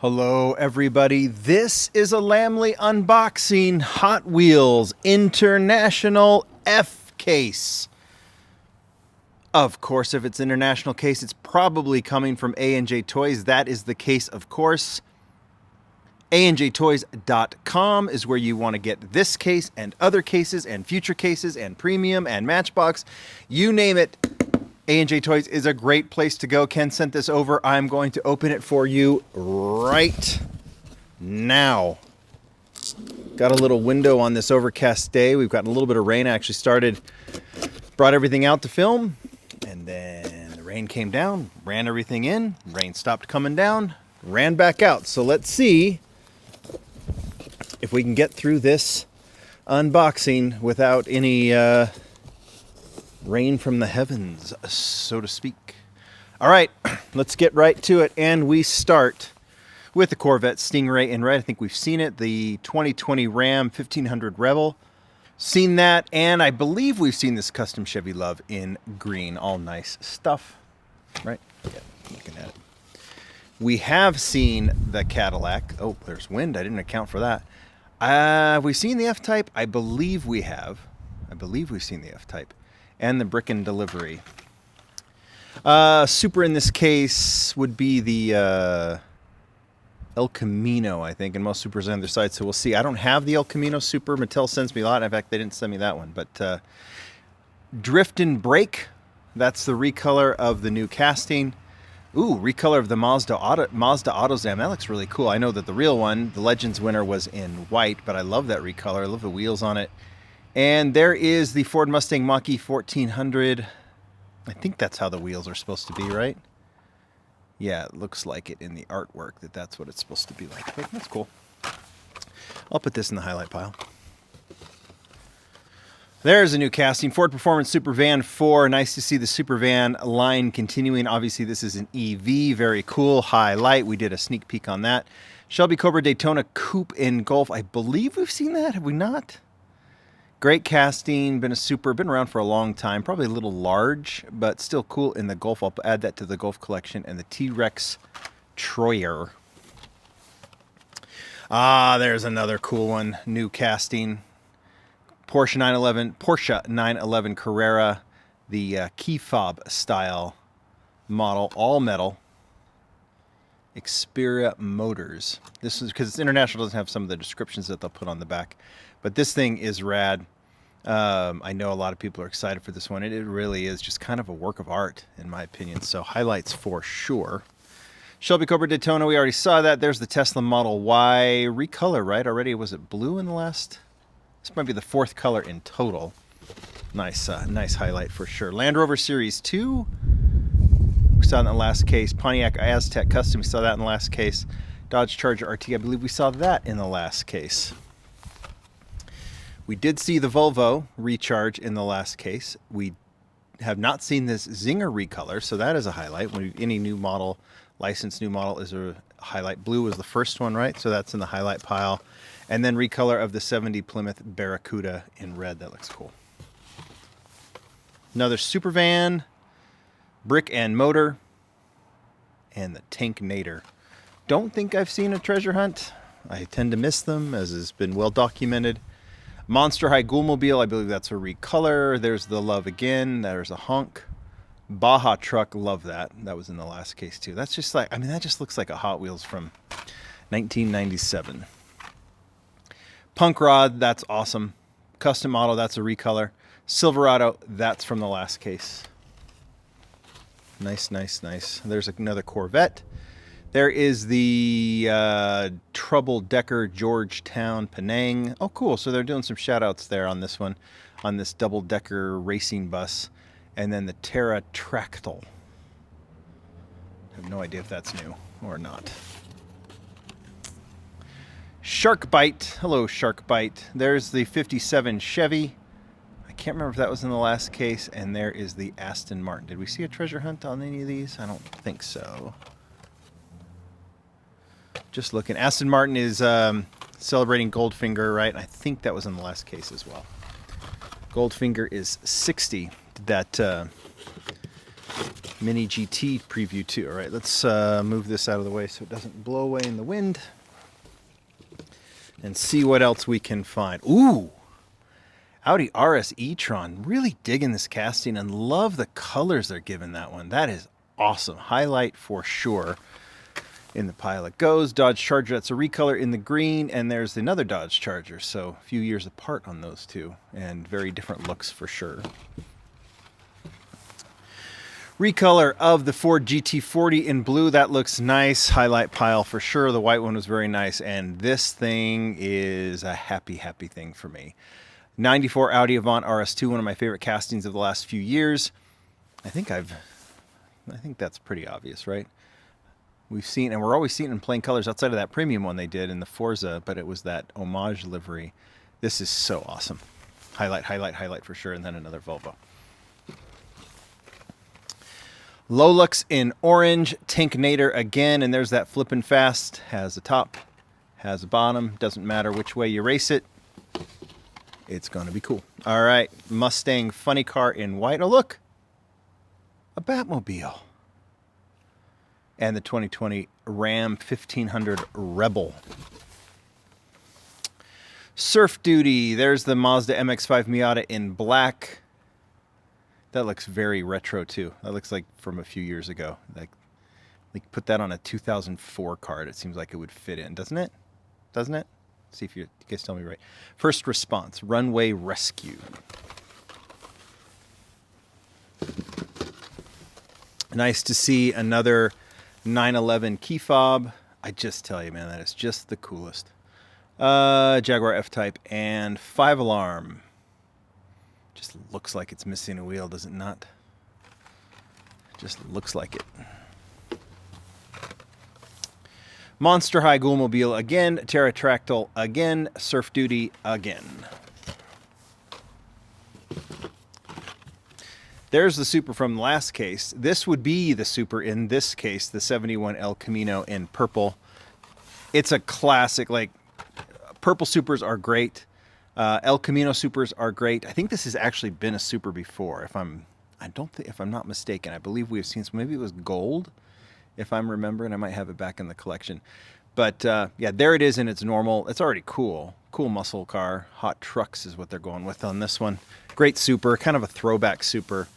Hello everybody, this is a Lamley unboxing Hot Wheels International F case. Of course, if it's international case, it's probably coming from A&J Toys. That is the case, of course. ANJToys.com is where you want to get this case and other cases and future cases and premium and Matchbox. You name it. A&J Toys is a great place to go. Ken sent this over. I'm going to open it for you right now. Got a little window on this overcast day. We've gotten a little bit of rain. I actually brought everything out to film, and then the rain came down, ran everything in, rain stopped coming down, ran back out. So let's see if we can get through this unboxing without any rain from the heavens, so to speak. All right, let's get right to it. And we start with the Corvette Stingray in red. I think we've seen it. The 2020 Ram 1500 Rebel. Seen that. And I believe we've seen this custom Chevy Love in green. All nice stuff, right? Yeah, looking at it. We have seen the Cadillac. Oh, there's wind. I didn't account for that. Have we seen the F-Type? I believe we have. I believe we've seen the F-Type. And the Brick and Delivery. Super in this case would be the El Camino, I think, and most Supers on their side, so we'll see. I don't have the El Camino Super. Mattel sends me a lot. In fact, they didn't send me that one. But Drift and Brake, that's the recolor of the new casting. Ooh, recolor of the Mazda AutoZam. That looks really cool. I know that the real one, the Legends winner, was in white, but I love that recolor. I love the wheels on it. And there is the Ford Mustang Mach-E 1400. I think that's how the wheels are supposed to be, right? Yeah, it looks like it in the artwork that's what it's supposed to be like. But that's cool. I'll put this in the highlight pile. There's a new casting. Ford Performance Super Van 4. Nice to see the Super Van line continuing. Obviously, this is an EV. Very cool. Highlight. We did a sneak peek on that. Shelby Cobra Daytona Coupe in Golf. I believe we've seen that. Have we not? Great casting, been around for a long time, probably a little large, but still cool in the Golf. I'll add that to the Golf collection. And the T-Rex Troyer. There's another cool one, new casting. Porsche 911 Carrera, the key fob style model, all metal. Xperia Motors. This is because it's international, doesn't have some of the descriptions that they'll put on the back. But this thing is rad. I know a lot of people are excited for this one. It really is just kind of a work of art, in my opinion. So highlights for sure. Shelby Cobra Daytona, we already saw that. There's the Tesla Model Y recolor, right? Already, was it blue in the last? This might be the fourth color in total. Nice, nice highlight for sure. Land Rover Series 2. We saw in the last case. Pontiac Aztec Custom, we saw that in the last case. Dodge Charger RT, I believe we saw that in the last case. We did see the Volvo Recharge in the last case. We have not seen this Zinger recolor, so that is a highlight. When any new model, licensed new model, is a highlight. Blue was the first one, right? So that's in the highlight pile. And then recolor of the 70 Plymouth Barracuda in red. That looks cool. Another Super Van, Brick and Motor, and the Tank Nader. Don't think I've seen a treasure hunt. I tend to miss them, as has been well documented. Monster High Ghoulmobile, I believe that's a recolor. There's the Love Again. There's a Honk. Baja Truck, love that. That was in the last case too. That's just like, I mean, that just looks like a Hot Wheels from 1997. Punk Rod, that's awesome. Custom Model, that's a recolor. Silverado, that's from the last case. Nice, nice, nice. There's another Corvette. There is the Trouble Decker Georgetown Penang. Oh, cool. So they're doing some shout-outs there on this one, on this double-decker racing bus. And then the Terra Tractal. I have no idea if that's new or not. Shark Bite. Hello, Shark Bite. There's the 57 Chevy. I can't remember if that was in the last case. And there is the Aston Martin. Did we see a treasure hunt on any of these? I don't think so. Just looking. Aston Martin is celebrating Goldfinger, right? I think that was in the last case as well. Goldfinger is 60. Did that Mini GT preview too. All right, let's move this out of the way so it doesn't blow away in the wind. And see what else we can find. Ooh! Audi RS e-tron. Really digging this casting and love the colors they're giving that one. That is awesome. Highlight for sure. In the pile it goes. Dodge Charger, that's a recolor in the green. And there's another Dodge Charger. So a few years apart on those two. And very different looks for sure. Recolor of the Ford GT40 in blue. That looks nice. Highlight pile for sure. The white one was very nice. And this thing is a happy, happy thing for me. 94 Audi Avant RS2, one of my favorite castings of the last few years. I think that's pretty obvious, right? We've seen, and we're always seeing it in plain colors outside of that premium one they did in the Forza, but it was that homage livery. This is so awesome. Highlight, highlight, highlight for sure, and then another Volvo. Lolux in orange, Tanknator again, and there's that flippin' fast. Has a top, has a bottom, doesn't matter which way you race it. It's going to be cool. All right, Mustang funny car in white. Oh, look, a Batmobile. And the 2020 Ram 1500 Rebel. Surf Duty, there's the Mazda MX-5 Miata in black. That looks very retro too. That looks like from a few years ago. Like put that on a 2004 card. It seems like it would fit in, doesn't it? Doesn't it? See if you guys tell me right. First Response, Runway Rescue. Nice to see another 911 key fob. I just tell you, man, that is just the coolest. Jaguar F-Type and 5-alarm. Just looks like it's missing a wheel, does it not? Just looks like it. Monster High Ghoulmobile again. Pterotractyl again. Surf Duty again. There's the Super from the last case. This would be the Super in this case, the 71 El Camino in purple. It's a classic. Like, purple Supers are great. El Camino Supers are great. I think this has actually been a Super before. If I'm not mistaken, I believe we have seen some. Maybe it was gold, if I'm remembering. I might have it back in the collection. But yeah, there it is in its normal. It's already cool. Cool muscle car. Hot trucks is what they're going with on this one. Great Super, kind of a throwback Super.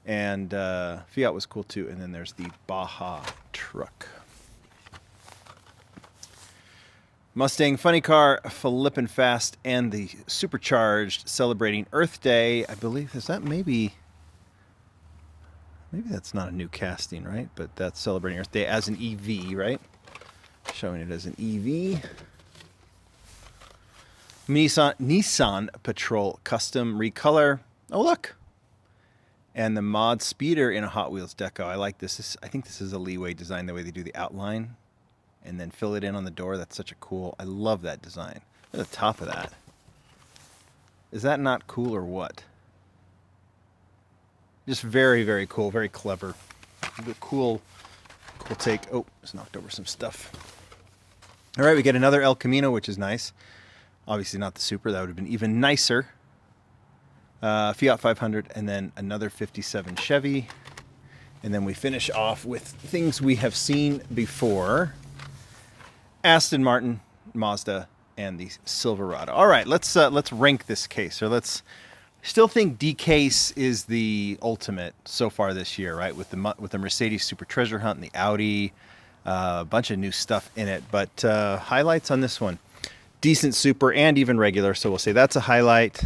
And Fiat was cool too. And then there's the Baja truck. Mustang Funny Car, Flippin' Fast, and the Supercharged celebrating Earth Day. I believe, is that maybe that's not a new casting, right? But that's celebrating Earth Day as an EV, right? Showing it as an EV. Nissan Patrol Custom Recolor. Oh, look. And the Mod Speeder in a Hot Wheels deco. I like this. I think this is a Leeway design, the way they do the outline. And then fill it in on the door. That's such a cool... I love that design. Look at the top of that. Is that not cool or what? Just very, very cool. Very clever. Cool take. Oh, just knocked over some stuff. All right, we get another El Camino, which is nice. Obviously not the Super. That would have been even nicer. Fiat 500, and then another 57 Chevy. And then we finish off with things we have seen before. Aston Martin, Mazda, and the Silverado. All right, let's rank this case. Or let's still think D-Case is the ultimate so far this year, right? With the Mercedes Super Treasure Hunt and the Audi, a bunch of new stuff in it. But highlights on this one: decent Super and even regular. So we'll say that's a highlight.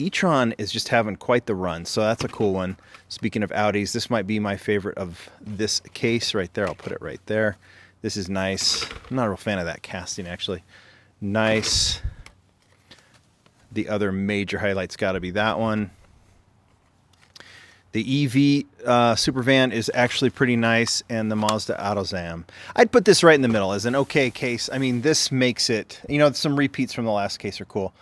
e-tron is just having quite the run, so that's a cool one. Speaking of Audis, this might be my favorite of this case right there. I'll put it right there. This is nice. I'm not a real fan of that casting, actually. Nice. The other major highlight's got to be that one. The EV super van is actually pretty nice, and the Mazda Autozam. I'd put this right in the middle as an okay case. I mean, this makes it, you know, some repeats from the last case are cool.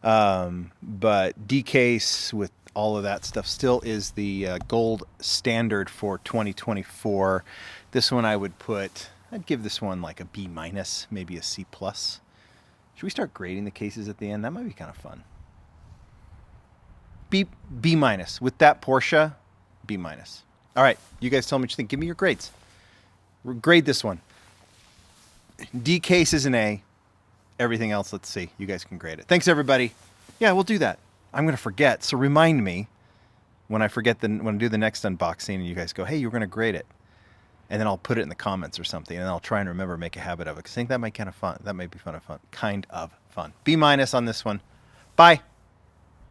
But D-Case with all of that stuff still is the gold standard for 2024. This one I would put, I'd give this one like a B-, maybe a C+. Should we start grading the cases at the end? That might be kind of fun. B-. With that Porsche, B-. All right, you guys tell me what you think. Give me your grades. Grade this one. D case is an A. Everything else, let's see. You guys can grade it. Thanks, everybody. Yeah, we'll do that. I'm going to forget, so remind me when I forget, when I do the next unboxing and you guys go, hey, you're going to grade it. And then I'll put it in the comments or something, and I'll try and remember, make a habit of it. Because I think that might be kind of fun. That might be kind of fun. B- on this one. Bye.